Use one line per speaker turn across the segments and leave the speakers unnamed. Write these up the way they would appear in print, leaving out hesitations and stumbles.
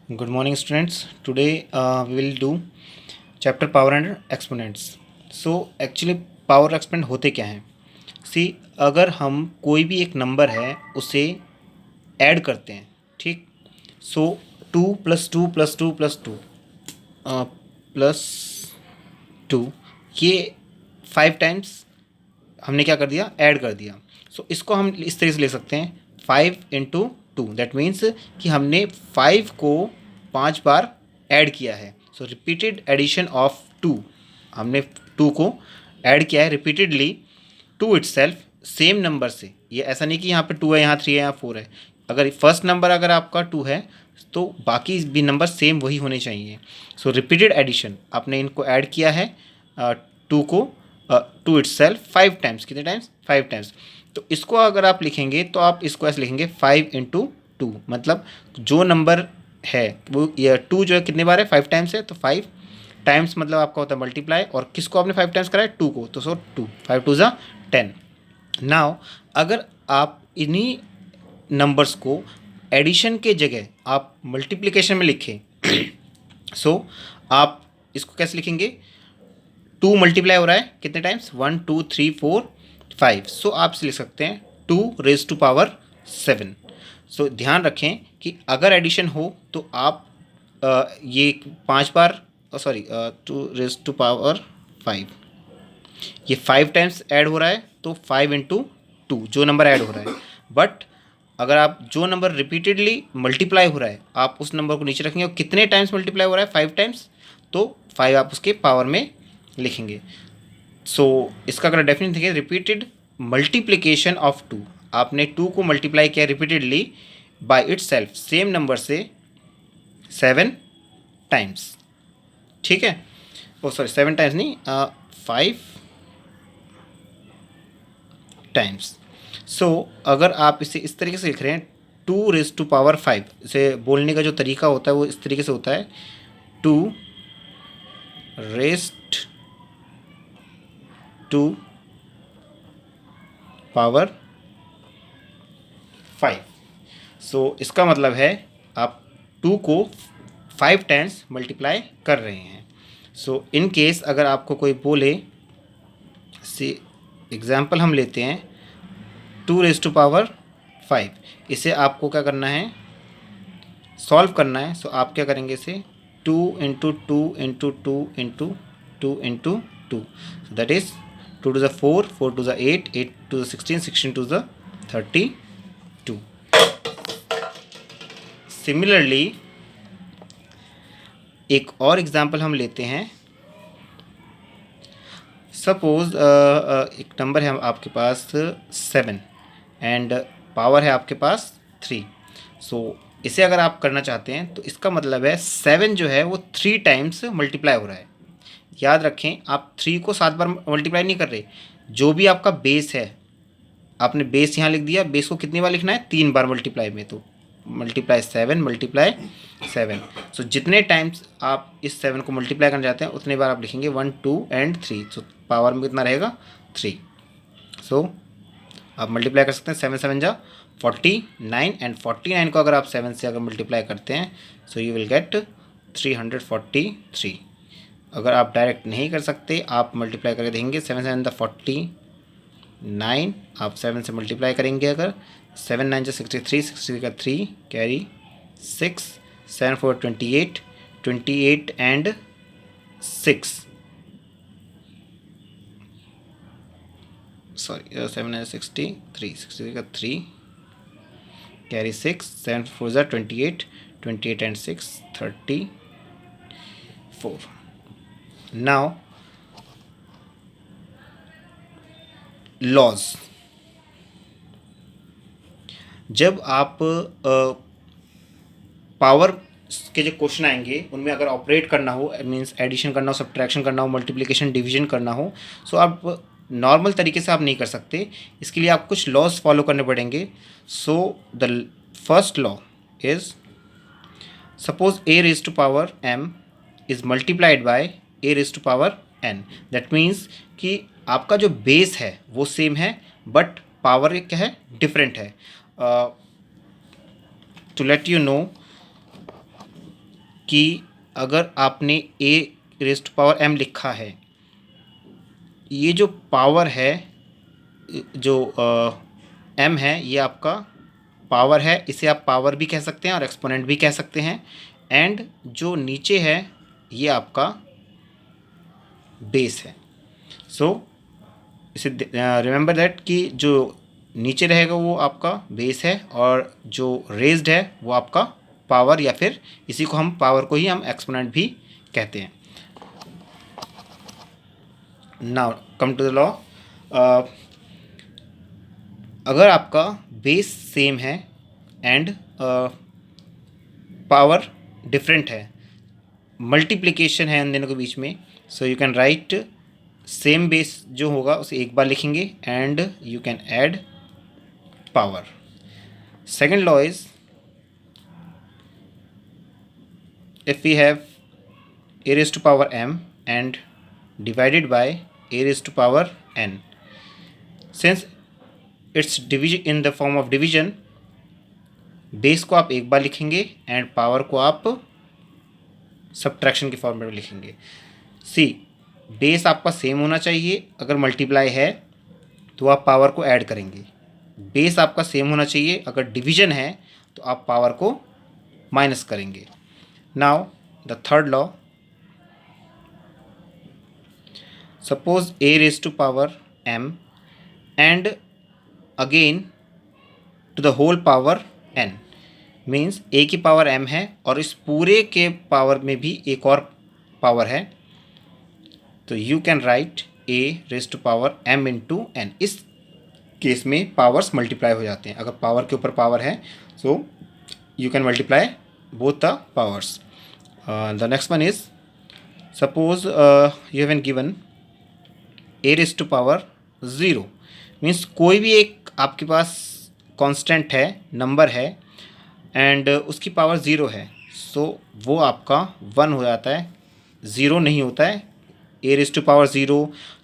Good morning, students. Today we will do chapter power and exponents. So actually power exponent होते क्या हैं? See, अगर हम कोई भी एक नंबर है उसे ऐड करते हैं, ठीक? सो 2 + 2 + 2 + 2 प्लस 2 ये 5 टाइम्स हमने क्या कर दिया, ऐड कर दिया. सो इसको हम इस तरीके से ले सकते हैं 5 × 2. दैट मीन्स कि हमने 5 को 5 बार ऐड किया है. सो रिपीटेड एडिशन ऑफ 2, हमने 2 को ऐड किया है repeatedly to itself same number से. ये ऐसा नहीं कि यहाँ पे 2 है, यहाँ 3 है, यहाँ 4 है. अगर फर्स्ट नंबर अगर आपका 2 है तो बाकी भी नंबर सेम वही होने चाहिए. सो रिपीटेड एडिशन, आपने इनको ऐड किया है 2 को टू इटसेल्फ 5 टाइम्स. कितने टाइम्स? 5 टाइम्स. तो इसको अगर आप लिखेंगे तो आप इसको ऐसे लिखेंगे 5 × 2. मतलब जो नंबर है वो ये 2 जो है कितने बार है, 5 टाइम्स है. तो 5 टाइम्स मतलब आपका होता है मल्टीप्लाई. और किसको आपने 5 टाइम्स कराया? 2 को. तो सो 2, 5 × 2 = 10. नाउ अगर आप इन्हीं नंबर्स को एडिशन के जगह आप मल्टीप्लिकेशन में लिखें सो आप इसको कैसे लिखेंगे? 2 मल्टीप्लाई हो रहा है कितने टाइम्स? 1 2 3 4 5. सो आप लिख सकते हैं 2⁻⁷. सो ध्यान रखें कि अगर एडिशन हो तो आप ये 5 बार, सॉरी 2⁵ ये 5 टाइम्स ऐड हो रहा है तो 5 × 2 जो नंबर ऐड हो रहा है. बट अगर आप जो नंबर रिपीटेडली मल्टीप्लाई हो रहा है आप उस नंबर को नीचे रखेंगे और कितने टाइम्स मल्टीप्लाई हो रहा है? 5 टाइम्स. तो 5 आप उसके पावर में लिखेंगे. सो इसका अगर डेफिनेशन देखें, रिपीटेड मल्टीप्लिकेशन ऑफ 2, आपने 2 को मल्टीप्लाई किया repeatedly by itself same number से 7 टाइम्स. ठीक है? ओ सॉरी 7 टाइम्स नहीं, 5 टाइम्स. सो अगर आप इसे इस तरीके से लिख रहे हैं 2⁵5, इसे बोलने का जो तरीका होता है वो इस तरीके से होता है 2⁵5. सो इसका मतलब है आप 2 को 5 टाइम्स मल्टीप्लाई कर रहे हैं. सो इन केस अगर आपको कोई बोले, से एग्जाम्पल हम लेते हैं 2⁵5, इसे आपको क्या करना है? सॉल्व करना है. सो आप क्या करेंगे? इसे 2 × 2 × 2 × 2 × 2. So that is 2⁴, 4⁴, 8⁴, 16 32. सिमिलरली एक और एग्जाम्पल हम लेते हैं. सपोज एक नंबर है आपके पास 7 एंड पावर है आपके पास 3. सो इसे अगर आप करना चाहते हैं तो इसका मतलब है 7 जो है वो 3 टाइम्स मल्टीप्लाई हो रहा है. याद रखें आप 3 को 7 बार मल्टीप्लाई नहीं कर रहे. जो भी आपका बेस है, आपने बेस यहाँ लिख दिया. बेस को कितनी बार लिखना है? 3 बार मल्टीप्लाई में. तो मल्टीप्लाई 7. सो जितने टाइम्स आप इस 7 को मल्टीप्लाई करना चाहते हैं उतने बार आप लिखेंगे 1 2 एंड 3. सो पावर में कितना रहेगा? 3. सो आप मल्टीप्लाई कर सकते हैं. 7 7 = 49 एंड 49 को अगर आप 7 से अगर मल्टीप्लाई करते हैं सो यू विल गेट 343. अगर आप डायरेक्ट नहीं कर सकते आप मल्टीप्लाई करके देंगे. 7 7 = 49, आप 7 से मल्टीप्लाई करेंगे. अगर 7 9 = 63, 63 का 3 कैरी 6, 7 4 28, 28 एंड 6, सॉरी 7 9 63, 63 का 3 कैरी 6, 7 4 = 28, 28 एंड 6 34. नाउ लॉज, जब आप पावर के जो क्वेश्चन आएंगे उनमें अगर ऑपरेट करना हो, मीन्स एडिशन करना हो, सब्ट्रैक्शन करना हो, मल्टीप्लिकेशन डिवीजन करना हो, सो आप नॉर्मल तरीके से आप नहीं कर सकते. इसके लिए आप कुछ लॉज फॉलो करने पड़ेंगे. So the first law is, suppose a⁻m is multiplied by a⁻n. That means कि आपका जो बेस है वो सेम है बट पावर क्या है? डिफरेंट है. टू लेट यू नो, कि अगर आपने ए रेज़ टू पावर एम लिखा है, ये जो पावर है, जो एम है, ये आपका पावर है, इसे आप पावर भी कह सकते हैं और एक्सपोनेंट भी कह सकते हैं। एंड जो नीचे है ये आपका बेस है। सो इसे रिमेंबर दैट कि जो नीचे रहेगा वो आपका बेस है और जो रेज्ड है वो आपका पावर, या फिर इसी को हम पावर को ही हम एक्सपोनेंट भी कहते हैं। Now come to the law. अगर आपका बेस सेम है एंड पावर डिफरेंट है, मल्टीप्लिकेशन है उन दोनों के बीच में, so you can write same base जो होगा उसे एक बार लिखेंगे and you can add power. Second law is if we have a raised to power m and divided by a raised to power n, since it's division in the form of division, base को आप एक बार लिखेंगे and power को आप subtraction के format में लिखेंगे। सी, बेस आपका सेम होना चाहिए, अगर मल्टीप्लाई है तो आप पावर को ऐड करेंगे। बेस आपका सेम होना चाहिए, अगर डिवीजन है तो आप पावर को माइनस करेंगे। Now the third law, suppose a raised to power m and again to the whole power n, means a की पावर m है और इस पूरे के पावर में भी एक और पावर है, तो you can write a raised to power m into n। इस केस में पावर्स मल्टीप्लाई हो जाते हैं, अगर पावर के ऊपर पावर है so you can multiply both the powers. The next one is, suppose you have been given a raised to power 0, means कोई भी एक आपके पास कांस्टेंट है, नंबर है एंड उसकी पावर 0 है, सो वो आपका 1 हो जाता है, 0 नहीं होता है। a raised to power 0,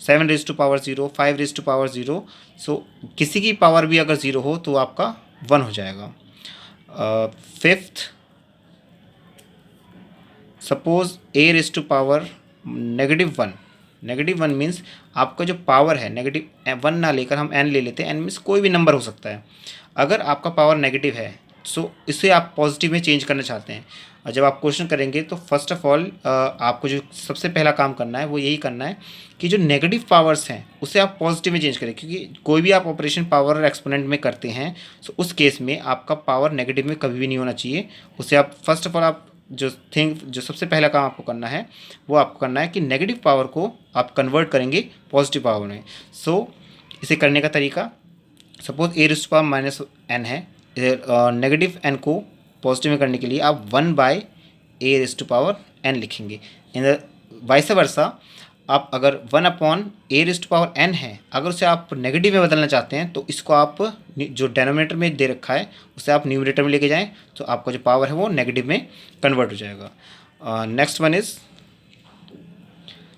7 raised to power 0, 5 raised to power 0, सो किसी की पावर भी अगर 0 हो तो आपका 1 हो जाएगा। Fifth, suppose A raise to power -1, -1 means आपका जो पावर है नेगेटिव 1 ना लेकर हम n ले लेते हैं, n मीन्स कोई भी नंबर हो सकता है। अगर आपका पावर नेगेटिव है सो इसे आप पॉजिटिव में चेंज करना चाहते हैं, और जब आप क्वेश्चन करेंगे तो फर्स्ट ऑफ ऑल आपको जो सबसे पहला काम करना है वो यही करना है कि जो नेगेटिव पावर्स हैं उसे आप पॉजिटिव में चेंज करें, क्योंकि कोई भी आप ऑपरेशन पावर और एक्सपोनेंट में करते हैं सो उस केस में आपका पावर नेगेटिव में कभी भी नहीं होना चाहिए। उसे आप फर्स्ट ऑफ ऑल आप जो सबसे पहला काम आपको करना है वो आपको करना है कि नेगेटिव पावर को आप कन्वर्ट करेंगे पॉजिटिव पावर में। सो इसे करने का तरीका, suppose A raise to power -n है, नेगेटिव n को पॉजिटिव में करने के लिए आप 1/a rays to power n लिखेंगे। इन द वाइस वर्सा, आप अगर 1/a rays to power n है, अगर उसे आप नेगेटिव में बदलना चाहते हैं तो इसको आप जो डेनोमिनेटर में दे रखा है उसे आप न्यूमरेटर में लेके जाएं तो आपका जो पावर है वो नेगेटिव में कन्वर्ट हो जाएगा। नेक्स्ट वन इज़,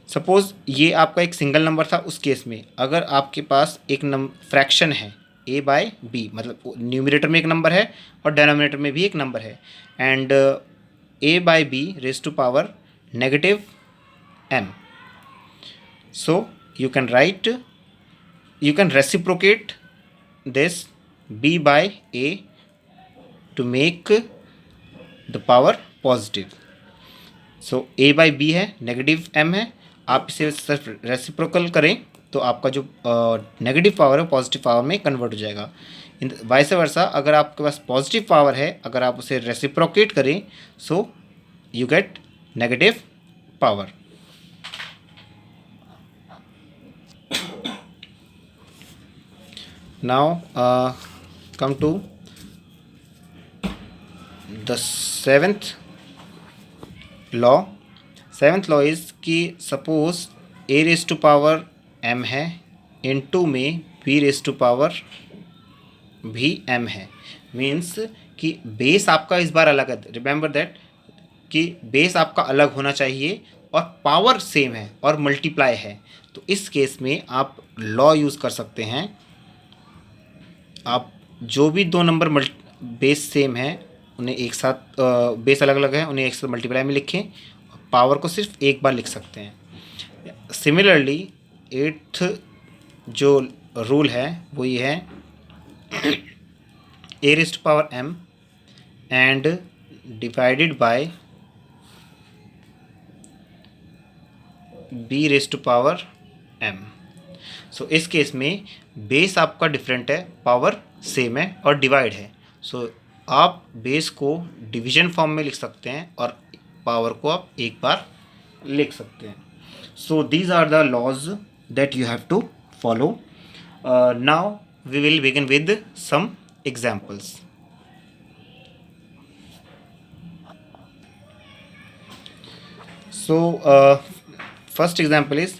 सपोज़ ये आपका एक सिंगल नंबर था, उस केस में अगर आपके पास एक फ्रैक्शन है a/b, मतलब न्यूमरेटर में एक नंबर है और डेनोमिनेटर में भी एक नंबर है, and a/b raise to power -m, so you can write, you can reciprocate this b by a to make the power positive. so a by b है, नेगेटिव m है, आप इसे सिर्फ रेसिप्रोकल करें तो आपका जो नेगेटिव पावर है पॉजिटिव पावर में कन्वर्ट हो जाएगा। इन वाइस वर्सा, अगर आपके पास पॉजिटिव पावर है, अगर आप उसे रेसिप्रोकेट करें so you get negative power. Now come to the seventh law. Seventh law is कि suppose a raise to power m है, इनटू में b रेज़ टू पावर भी m है, मीन्स कि बेस आपका इस बार अलग है। रिमेंबर दैट कि बेस आपका अलग होना चाहिए और पावर सेम है और मल्टीप्लाई है, तो इस केस में आप लॉ यूज़ कर सकते हैं। आप जो भी दो नंबर बेस सेम है उन्हें एक साथ बेस अलग अलग है, उन्हें एक साथ मल्टीप्लाई में लिखें, पावर को सिर्फ एक बार लिख सकते हैं। सिमिलरली एट्थ जो रूल है वो ये है, a raised to power m and divided by b raised to power m। सो इस केस में बेस आपका डिफरेंट है, पावर सेम है और डिवाइड है। सो आप बेस को डिवीजन फॉर्म में लिख सकते हैं और पावर को आप एक बार लिख सकते हैं। So these are the laws that you have to follow. Now we will begin with some examples. So first example is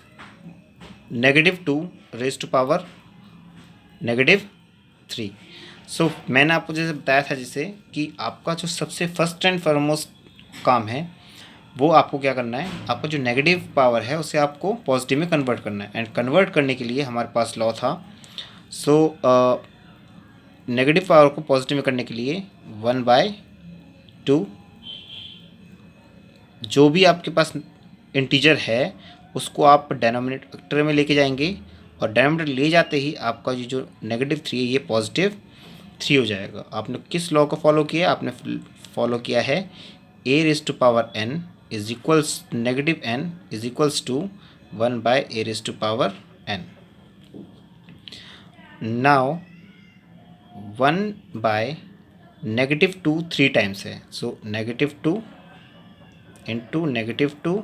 -2 raised to power -3। सो मैंने आपको जैसे बताया था जैसे कि आपका जो सबसे फर्स्ट एंड फॉरमोस्ट काम है वो आपको क्या करना है, आपका जो नेगेटिव पावर है उसे आपको पॉजिटिव में कन्वर्ट करना है। एंड कन्वर्ट करने के लिए हमारे पास लॉ था। सो नेगेटिव पावर को पॉजिटिव में करने के लिए 1/2 जो भी आपके पास इंटीजर है उसको आप डेनोमिनेटर में लेके जाएंगे और डेनोमिनेटर ले जाते ही आपका ये जो -3 है ये +3 हो जाएगा। आपने किस लॉ को फॉलो किया, आपने फॉलो किया है a⁻n is equals -n is equals to 1/a⁻n। Now 1/2 3 times है, so -2 into -2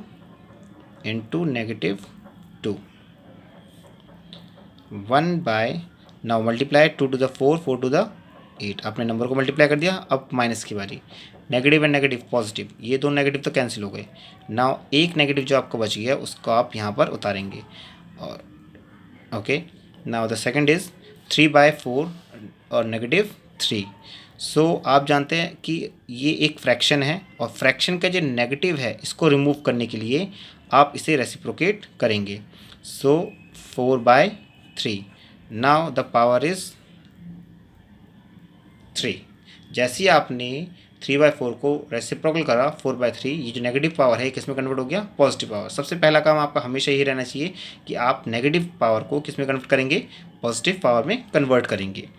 into -2 1/, now multiply 2 to the 4 4 to the 8। आपने नंबर को मल्टीप्लाई कर दिया। अब माइनस की बारी, नेगेटिव एंड नेगेटिव पॉजिटिव, ये दो नेगेटिव तो कैंसिल हो गए। नाउ एक नेगेटिव जो आपको बच गया उसको आप यहाँ पर उतारेंगे और okay. Now the second is 3/4 और -3। सो आप जानते हैं कि ये एक फ्रैक्शन है और फ्रैक्शन का जो नेगेटिव है इसको रिमूव करने के लिए आप इसे रेसिप्रोकेट करेंगे। सो 4/3। Now the power is 3। जैसे ही आपने 3/4 को रेसिप्रोकल करा 4/3, ये जो नेगेटिव पावर है किस में कन्वर्ट हो गया, पॉजिटिव पावर। सबसे पहला काम आपका हमेशा यही रहना चाहिए कि आप नेगेटिव पावर को किस में कन्वर्ट करेंगे, पॉजिटिव पावर में कन्वर्ट करेंगे।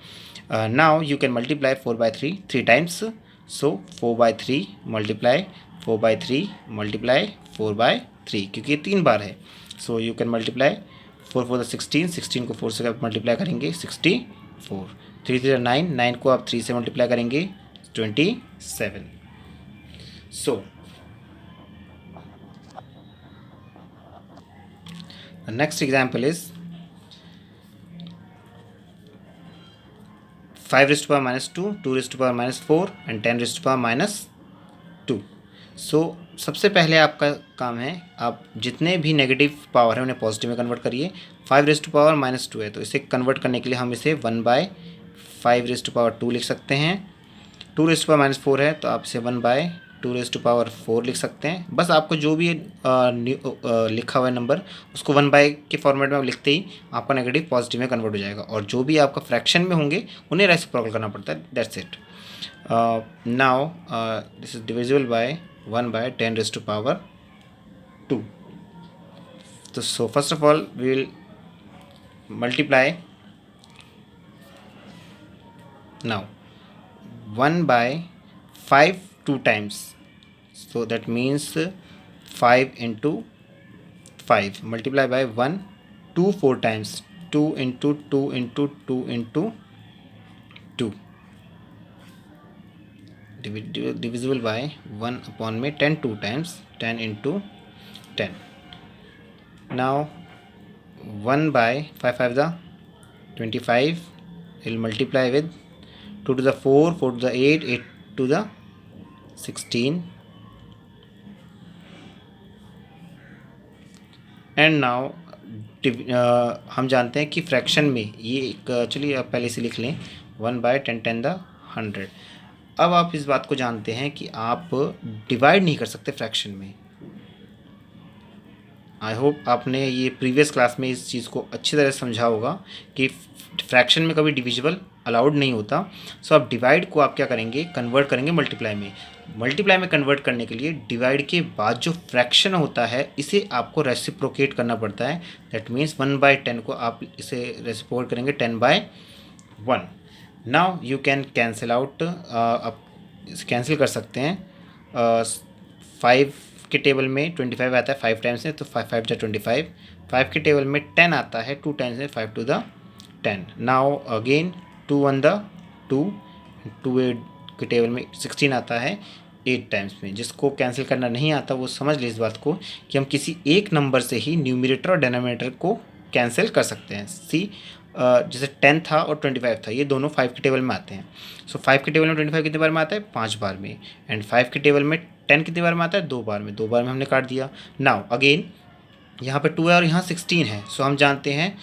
Now you can multiply 4/3 3 times. So 4/3 multiply 4/3 multiply 4/3, क्योंकि ये 3 बार है। सो यू कैन मल्टीप्लाई 4 4 16, 16 को 4 से आप मल्टीप्लाई करेंगे 64, 3 3 9, 9 को आप 3 से मल्टीप्लाई करेंगे 27। So the next example is 5⁻², 2⁻4 and 10⁻²। सो सबसे पहले आपका काम है, आप जितने भी नेगेटिव पावर है उन्हें पॉजिटिव में कन्वर्ट करिए। 5⁻² है तो इसे कन्वर्ट करने के लिए हम इसे 1/5⁻² लिख सकते हैं। 2⁻4 है तो आप इसे 1/2⁻4 लिख सकते हैं। बस आपको जो भी लिखा हुआ है नंबर उसको 1 के फॉर्मेट में आप लिखते ही आपका नेगेटिव पॉजिटिव में कन्वर्ट हो जाएगा और जो भी आपका फ्रैक्शन में होंगे उन्हें रेसिप्रोकल करना पड़ता है। That's it. Now this is divisible by 1/10⁻²। तो so first of all we will multiply now 1/5 2 times, so that means 5 into 5 multiply by 1 2 4 times, 2 into 2 into 2 into 2 divisible by 1 upon में 10 2 times, 10 into 10। now 1/5 5 the 25, will multiply with 2 to the 4 4 to the 8 8 to the 16 and now हम जानते हैं कि fraction में ये चलिए आप पहले से लिख लें 1/10 10 the 100। अब आप इस बात को जानते हैं कि आप डिवाइड नहीं कर सकते फ्रैक्शन में। आई होप आपने ये प्रीवियस क्लास में इस चीज़ को अच्छी तरह समझा होगा कि फ्रैक्शन में कभी डिविजिबल अलाउड नहीं होता। सो आप डिवाइड को आप क्या करेंगे, कन्वर्ट करेंगे मल्टीप्लाई में। मल्टीप्लाई में कन्वर्ट करने के लिए डिवाइड के बाद जो फ्रैक्शन होता है इसे आपको रेसिप्रोकेट करना पड़ता है। दैट मीन्स 1/10 को आप इसे रेसिप्रोकेट करेंगे 10/1। Now you can cancel out, आप कैंसिल कर सकते हैं। 5 के टेबल में 25 आता है 5 टाइम्स में, तो 5 जा 25। 5 के टेबल में 10 आता है 2 टाइम्स में, 5 to the 10। Now again 2 1 the 2, 2 के टेबल में 16 आता है 8 टाइम्स में। जिसको कैंसिल करना नहीं आता वो समझ ले इस बात को कि हम किसी एक नंबर से ही न्यूमरेटर और डिनोमिनेटर को कैंसिल कर सकते हैं। सी जैसे 10 था और 25 था, ये दोनों 5 के टेबल में आते हैं। सो 5 के टेबल में 25 कितने बार में आता है, 5 बार में। एंड 5 के टेबल में 10 कितने बार में आता है, 2 बार में। 2 बार में हमने काट दिया। नाउ अगेन यहाँ पे 2 है और यहाँ 16 है। सो हम जानते हैं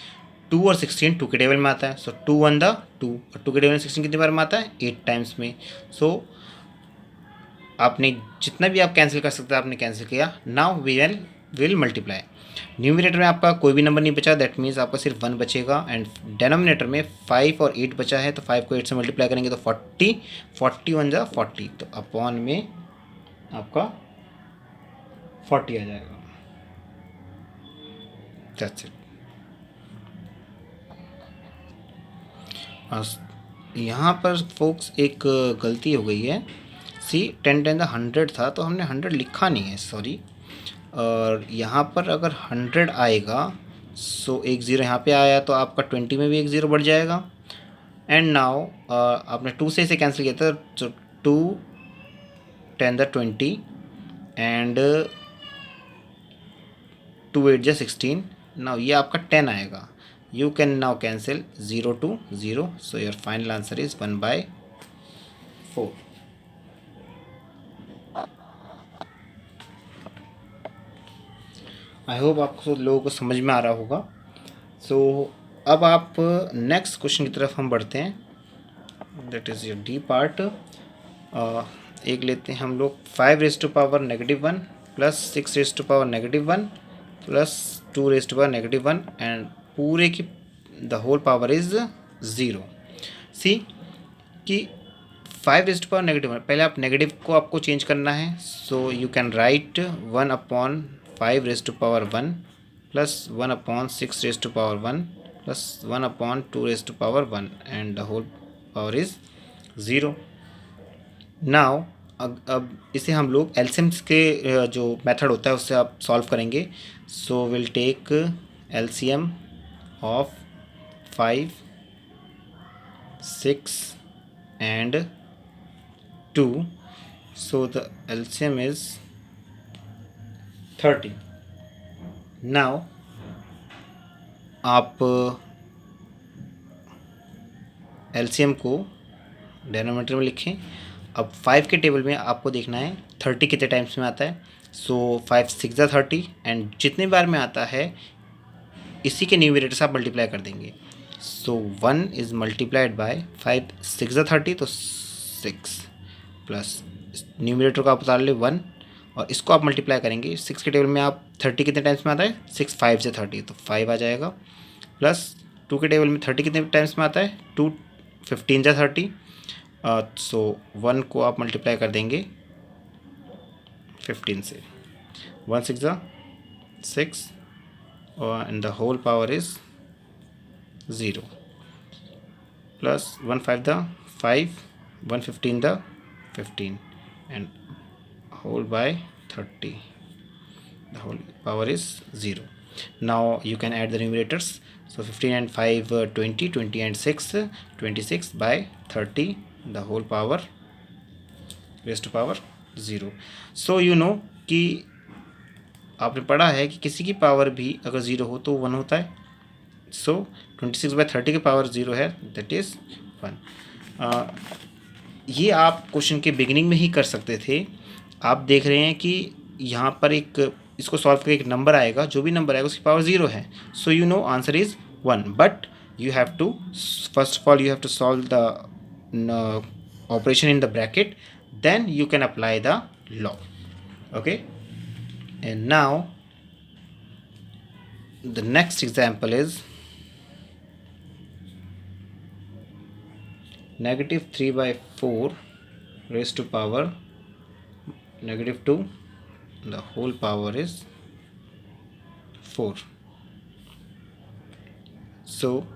2 और 16 2 के टेबल में आता है। सो 2 1 द 2, और 2 के टेबल में 16 कितने बार में आता है, 8 टाइम्स में। सो आपने जितना भी आप कैंसिल कर सकते हैं आपने कैंसिल किया। Now we will multiply. Numerator में आपका कोई भी नंबर नहीं बचा, दैट मीन्स आपका सिर्फ 1 बचेगा। एंड डेनोमिनेटर में 5 और 8 बचा है, तो 5 को 8 से मल्टीप्लाई करेंगे तो 40, 40 1 जा 40, तो अपॉन में आपका 40 आ जाएगा। That's it. यहाँ पर फोक्स एक गलती हो गई है। सी 10 10 100 था तो हमने 100 लिखा नहीं है, सॉरी। और यहाँ पर अगर 100 आएगा सो एक ज़ीरो यहाँ पे आया तो आपका 20 में भी एक ज़ीरो बढ़ जाएगा। एंड नाउ आपने 2 से इसे कैंसिल किया था, तो 2 10 द 20 एंड 2 8 जा 16। नाउ ये आपका 10 आएगा। You can now cancel 0 to 0, so your final answer is 1/4। I hope आपको लोगों को समझ में आ रहा होगा। सो अब आप नेक्स्ट क्वेश्चन की तरफ हम बढ़ते हैं, that is your D part. एक लेते हैं हम लोग 5⁻⁻1 प्लस 6⁻⁻1 प्लस 2⁻⁻1 एंड पूरे की द होल पावर इज 0। सी कि 5⁻⁻1, पहले आप नेगेटिव को आपको चेंज करना है। So you can write 1/5⁻1 plus 1/6⁻1 plus 1/2⁻1 and the whole power is 0। Now अब इसे हम लोग एलसीएम के जो मेथड होता है उससे आप सॉल्व करेंगे। So will take LCM of 5 6 and 2, so the LCM is 30। now आप LCM को डिनोमिनेटर में लिखें। अब 5 के टेबल में आपको देखना है 30 कितने टाइम्स में आता है। सो 5 6 जा 30 एंड जितने बार में आता है इसी के न्यूमरेटर से आप मल्टीप्लाई कर देंगे। सो 1 इज़ मल्टीप्लाइड बाय 5 6 जा 30, तो 6 प्लस न्यूमरेटर को आप उतार ले 1 और इसको आप मल्टीप्लाई करेंगे। 6 के टेबल में आप 30 कितने टाइम्स में आता है, 6 5 से 30, तो 5 आ जाएगा। प्लस 2 के टेबल में 30 कितने टाइम्स में आता है, 2 15 जा 30, सो 1 को आप मल्टीप्लाई कर देंगे 15 से। 1 6 जा 6 and the whole power is 0 plus 1 5 the 5 1 15 the 15 and whole by 30, the whole power is 0. Now you can add the numerators. So 15 and 5 20, 20 and 6 26 by 30, the whole power raised to power 0. So you know कि आपने पढ़ा है कि किसी की power भी अगर 0 हो तो 1 होता है। सो 26/30 की पावर 0 है, दैट इज़ 1। ये आप क्वेश्चन के बिगिनिंग में ही कर सकते थे। आप देख रहे हैं कि यहाँ पर एक इसको सॉल्व करके एक नंबर आएगा, जो भी नंबर आएगा उसकी पावर 0 है। So you know answer is 1, but you have to first of all you have to solve the operation in the bracket, then you can apply the law. Okay, and now the next example is negative 3 by 4 raised to power negative 2, the whole power is 4. So